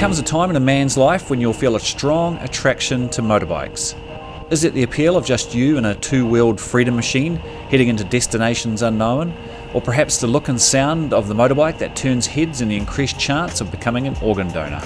comes a time in a man's life when you'll feel a strong attraction to motorbikes. Is it the appeal of just you in a two-wheeled freedom machine heading into destinations unknown? Or perhaps the look and sound of the motorbike that turns heads and the increased chance of becoming an organ donor?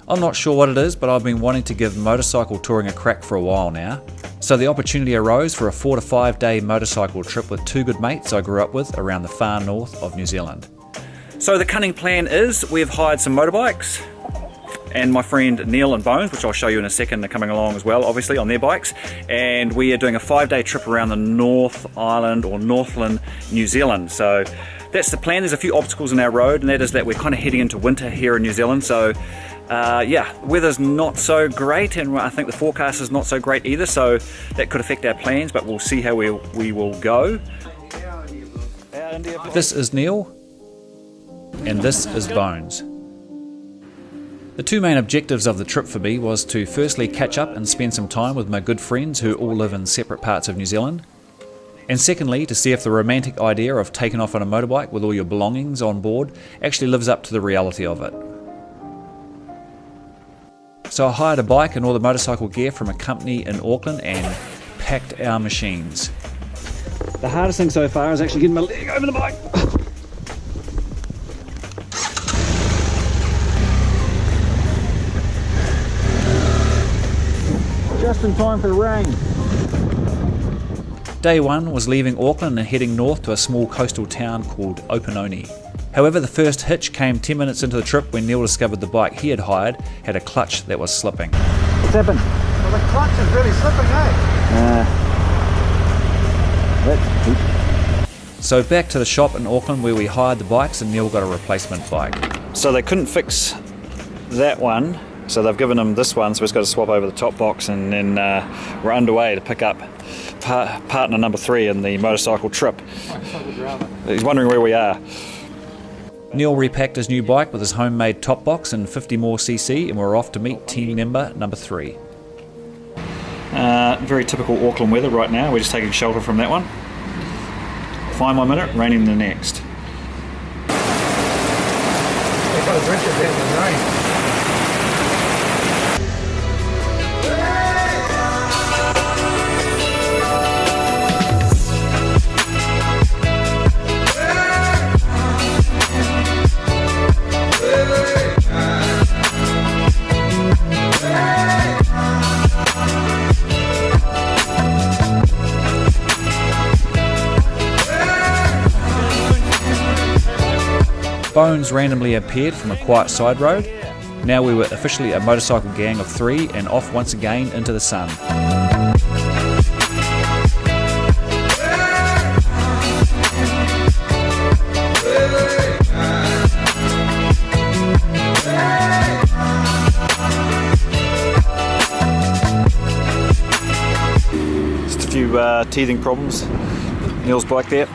I'm not sure what it is, but I've been wanting to give motorcycle touring a crack for a while now. So the opportunity arose for a 4 to 5 day motorcycle trip with two good mates I grew up with around the far north of New Zealand. So the cunning plan is we've hired some motorbikes, and my friend Neil and Bones, which I'll show you in a second, are coming along as well, obviously, on their bikes. And we are doing a 5-day trip around the North Island or Northland, New Zealand. So that's the plan. There's a few obstacles in our road, and that is that we're kind of heading into winter here in New Zealand. So yeah, weather's not so great, and I think the forecast is not so great either. So that could affect our plans, but we'll see how we will go. This is Neil, and this is Bones. The two main objectives of the trip for me was to firstly catch up and spend some time with my good friends who all live in separate parts of New Zealand, and secondly to see if the romantic idea of taking off on a motorbike with all your belongings on board actually lives up to the reality of it. So I hired a bike and all the motorcycle gear from a company in Auckland and packed our machines. The hardest thing so far is actually getting my leg over the bike. Just in time for the rain. Day one was leaving Auckland and heading north to a small coastal town called Opunoni. However, the first hitch came 10 minutes into the trip when Neil discovered the bike he had hired had a clutch that was slipping. What's happened? Well, the clutch is really slipping, So back to the shop in Auckland where we hired the bikes and Neil got a replacement bike. So they couldn't fix that one, so they've given him this one, so he's got to swap over the top box, and then we're underway to pick up partner number 3 in the motorcycle trip. He's wondering where we are. Neil repacked his new bike with his homemade top box and 50 more cc, and we're off to meet team member number 3. Very typical Auckland weather right now. We're just taking shelter from that one. Fine 1 minute, raining the next. They've got a bridge there in the rain. Bones randomly appeared from a quiet side road. Now we were officially a motorcycle gang of 3 and off once again into the sun. Just a few teething problems. Neil's bike there.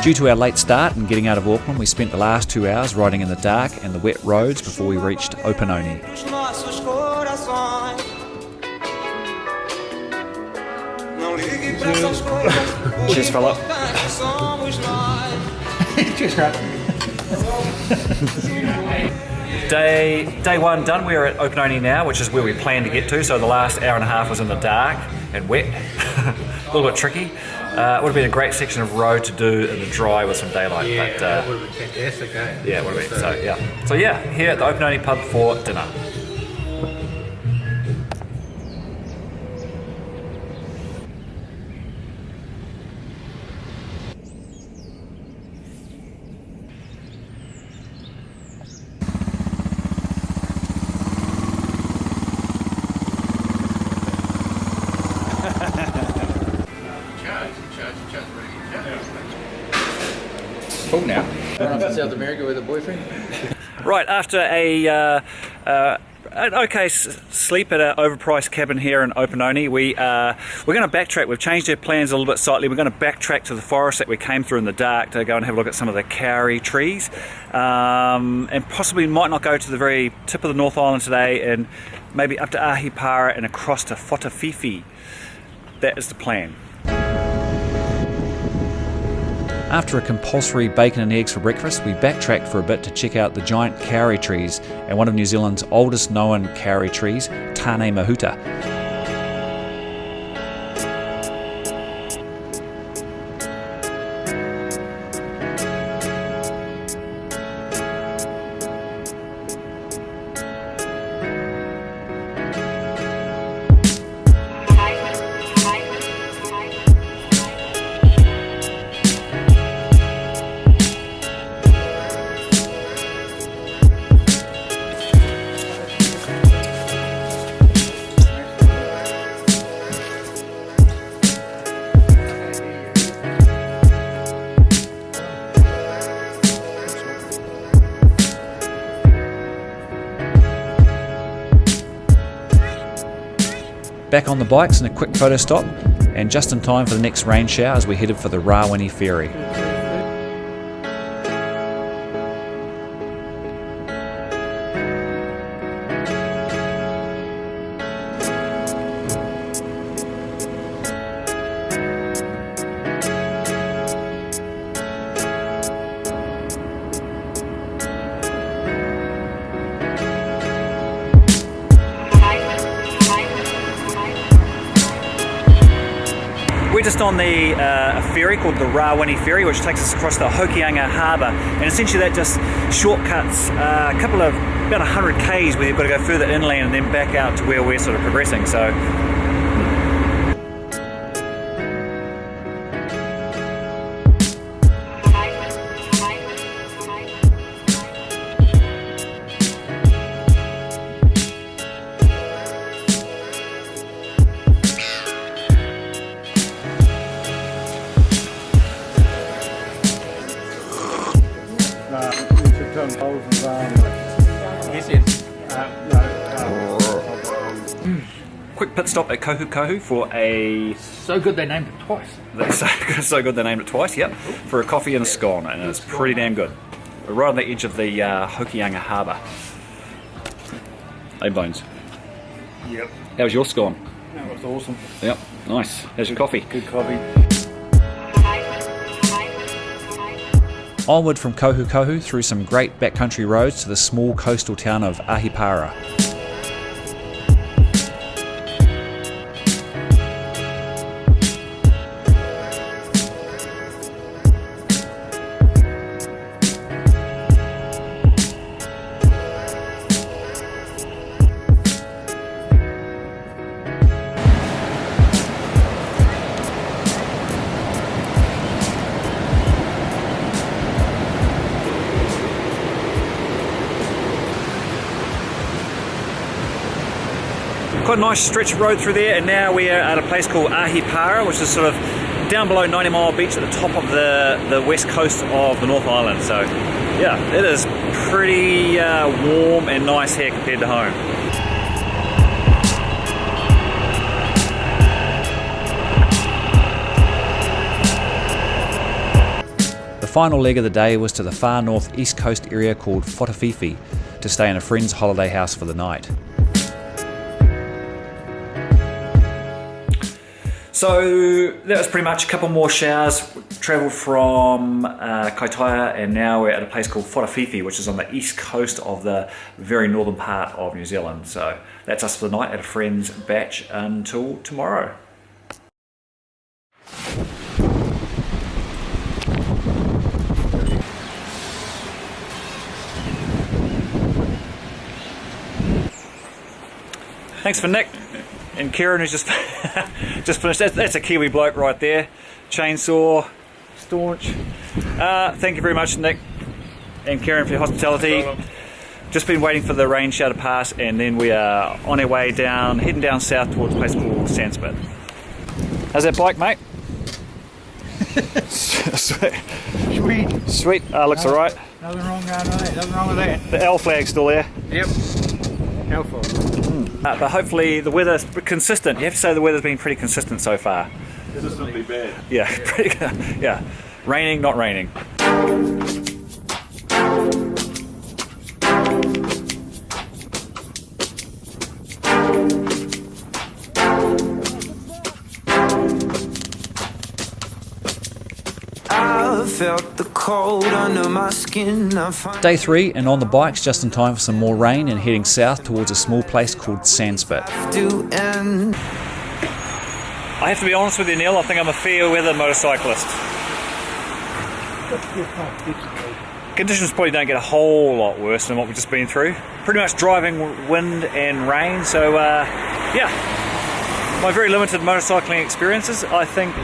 Due to our late start and getting out of Auckland, we spent the last 2 hours riding in the dark and the wet roads before we reached Opunoni. Cheers, fella. Cheers, crap. Day one done. We're at Opunoni now, which is where we planned to get to. So the last hour and a half was in the dark and wet, a little bit tricky. It would have been a great section of road to do in the dry with some daylight. Yeah, but, that would have been fantastic, eh? Yeah, it would have been. So yeah, here at the Opunoni pub for dinner. Cool now. South America with a boyfriend. Right, after a an okay sleep at an overpriced cabin here in Opanoni. We're going to backtrack. We've changed our plans a little bit slightly. We're going to backtrack to the forest that we came through in the dark to go and have a look at some of the kauri trees, and possibly might not go to the very tip of the North Island today, and maybe up to Ahipara and across to Whatafifi. That is the plan. After a compulsory bacon and eggs for breakfast, we backtracked for a bit to check out the giant kauri trees and one of New Zealand's oldest known kauri trees, Tane Mahuta. Back on the bikes and a quick photo stop, and just in time for the next rain shower as we headed for the Rawene ferry. We're just on the a ferry called the Rawene ferry, which takes us across the Hokianga harbour, and essentially that just shortcuts a couple of about 100 k's where you've got to go further inland and then back out to where we're sort of progressing. So quick pit stop at Kohu Kohu for a... So good they named it twice. That's so good they named it twice, yep. For a coffee and a scone, and it's pretty damn good. We're right on the edge of the Hokianga harbour. Hey Bones. Yep. How was your scone? That was awesome. Yep, nice. How's your coffee? Good coffee. Onward from Kohu Kohu through some great backcountry roads to the small coastal town of Ahipara. Quite a nice stretch of road through there, and now we are at a place called Ahipara, which is sort of down below 90 Mile Beach at the top of the west coast of the North Island. So yeah, it is pretty warm and nice here compared to home. The final leg of the day was to the far north east coast area called Whatafifi to stay in a friend's holiday house for the night. So that was pretty much a couple more showers. Travelled from Kaitaia, and now we're at a place called Whatafifi, which is on the east coast of the very northern part of New Zealand. So that's us for the night at a friend's batch until tomorrow. Thanks for Nick and Kieran, who's just just finished. That's a Kiwi bloke right there. Chainsaw, staunch. Thank you very much, Nick and Kieran, for your hospitality. Just been waiting for the rain shower to pass, and then we are on our way down, heading down south towards a place called Sandspit. How's that bike, mate? Sweet. Looks alright. Nothing wrong with that. The L flag's still there. Yep. How far? But hopefully the weather's consistent. You have to say the weather's been pretty consistent so far. Consistently bad. Yeah, pretty good. Yeah, raining, not raining. I felt the cold under my skin. Day 3, and on the bikes just in time for some more rain and heading south towards a small place called Sandspit. I have to be honest with you, Neil, I think I'm a fair weather motorcyclist. Conditions probably don't get a whole lot worse than what we've just been through. Pretty much driving wind and rain, so yeah. My very limited motorcycling experiences, I think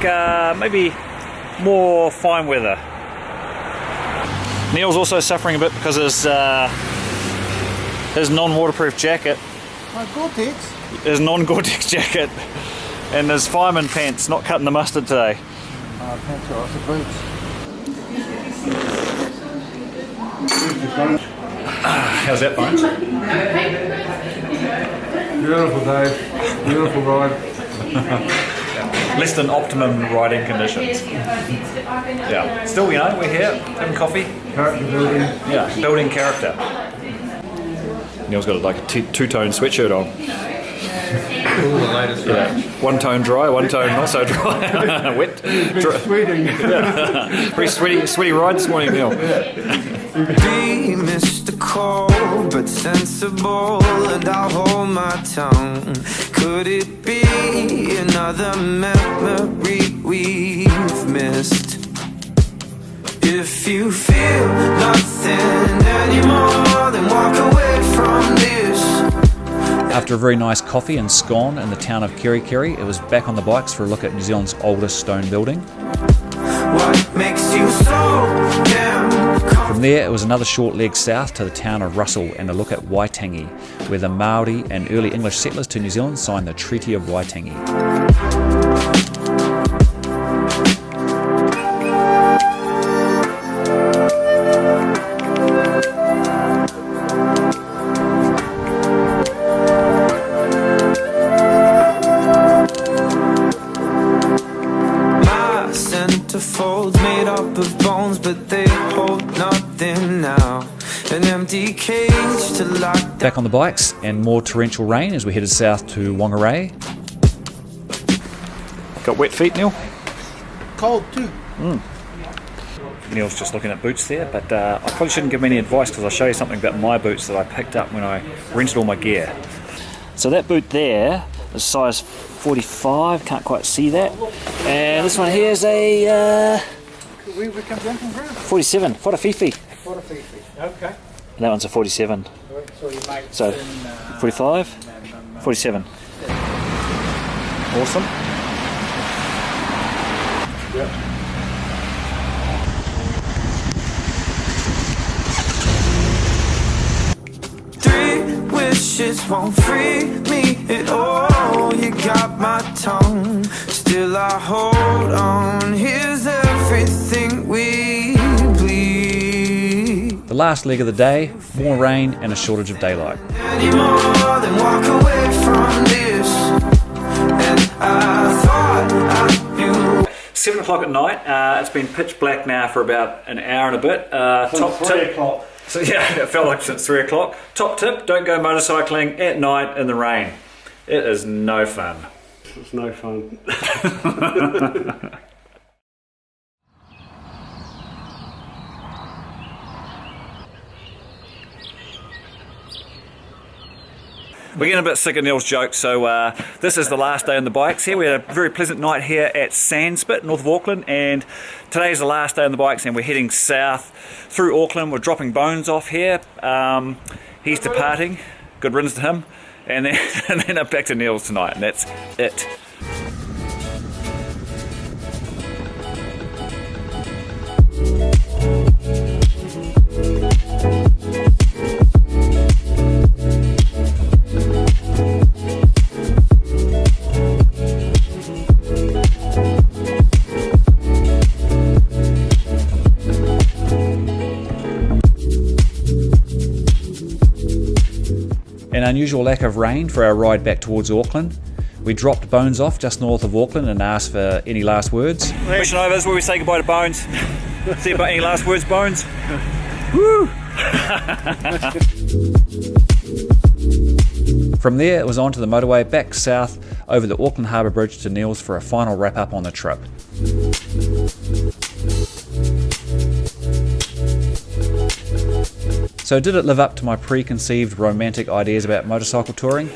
maybe more fine weather. Neil's also suffering a bit because his non-waterproof jacket, his non-Gore-Tex jacket, and his fireman pants not cutting the mustard today. Pants are the boots. How's that, Bones? Beautiful day, beautiful ride. Less than optimum riding conditions. Yeah. Still, you know, we're here having coffee. Character building. Yeah, building character. Neil's got like a two-tone sweatshirt on. All the latest. Yeah. One tone dry, one tone not so dry. Wet. Dry. Sweating. Yeah. Pretty sweaty ride this morning, Neil. Be Mr. Cold but sensible, and I'll hold my tongue. Could it be another memory we've missed? If you feel nothing anymore, then walk away from this. After a very nice coffee and scone in the town of Kerikeri, it was back on the bikes for a look at New Zealand's oldest stone building. What makes you so damn From there, it was another short leg south to the town of Russell and a look at Waitangi, where the Maori and early English settlers to New Zealand signed the Treaty of Waitangi. My centerfolds made up of bones, but they hold nothing now. An empty cage to lock down. Back on the bikes and more torrential rain as we headed south to Whangarei. Got wet feet, Neil? Cold too. Neil's just looking at boots there, but I probably shouldn't give him any advice because I'll show you something about my boots that I picked up when I rented all my gear. So that boot there is size 45, can't quite see that. And this one here is a Where comes in from, Graham? 47, Wharafifi. What a feet. Okay. And that one's a 47. So you make So 45, 47. Awesome. Yep. Three wishes won't free me at all. You got my tongue, still I hold on. Here's everything we bleed. The last leg of the day, more rain and a shortage of daylight. Any more than walk away from this. And I thought I knew. 7 o'clock at night. It's been pitch black now for about an hour and a bit. Top 3 tip. o'clock. So yeah, it felt like since 3 o'clock. Top tip, don't go motorcycling at night in the rain. It is no fun. It's no fun. We're getting a bit sick of Neil's jokes, so this is the last day on the bikes here. We had a very pleasant night here at Sandspit, north of Auckland, and today's the last day on the bikes and we're heading south through Auckland. We're dropping Bones off here. He's departing, good riddance to him, and then, and then up back to Neil's tonight, and that's it. An unusual lack of rain for our ride back towards Auckland. We dropped Bones off just north of Auckland and asked for any last words. Mission over, this is where we say goodbye to Bones. See about any last words, Bones? Woo! From there, it was on to the motorway back south over the Auckland Harbour Bridge to Neil's for a final wrap up on the trip. So did it live up to my preconceived romantic ideas about motorcycle touring?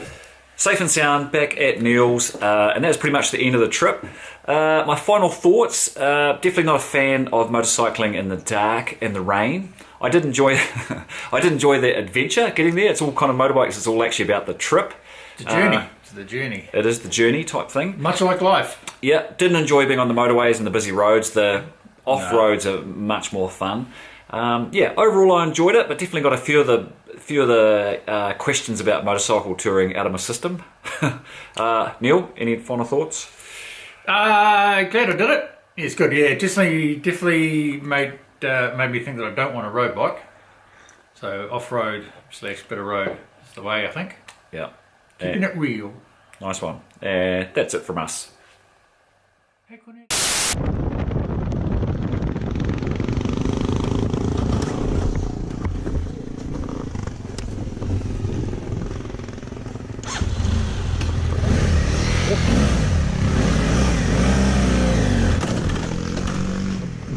Safe and sound back at Neil's, and that was pretty much the end of the trip. My final thoughts, definitely not a fan of motorcycling in the dark and the rain. I did enjoy the adventure getting there. It's all kind of motorbikes, it's all actually about the trip. The journey. It's the journey. It is the journey type thing. Much like life. Yeah, didn't enjoy being on the motorways and the busy roads. The off-roads are much more fun. Overall I enjoyed it, but definitely got a few of the questions about motorcycle touring out of my system. Neil, any final thoughts? Glad I did it. Yeah, it's good. Yeah, definitely made me think that I don't want a road bike. So off-road / bit of road is the way, I think. Yeah. Keeping it real. Nice one. That's it from us. Hey,